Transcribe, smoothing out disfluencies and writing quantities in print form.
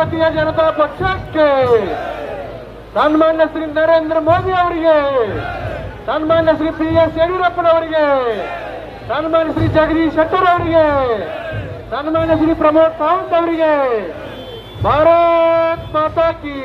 ಭಾರತೀಯ ಜನತಾ ಪಕ್ಷಕ್ಕೆ, ಸನ್ಮಾನ್ಯ ಶ್ರೀ ನರೇಂದ್ರ ಮೋದಿ ಅವರಿಗೆ, ಸನ್ಮಾನ್ಯ ಶ್ರೀ PS ಯಡಿಯೂರಪ್ಪನವರಿಗೆ, ಸನ್ಮಾನ್ಯ ಶ್ರೀ ಜಗದೀಶ್ ಶೆಟ್ಟರ್ ಅವರಿಗೆ, ಸನ್ಮಾನ್ಯ ಶ್ರೀ ಪ್ರಮೋದ್ ಸಾವಂತ್ ಅವರಿಗೆ ಭಾರತ್ ಮಾತಾ ಕಿ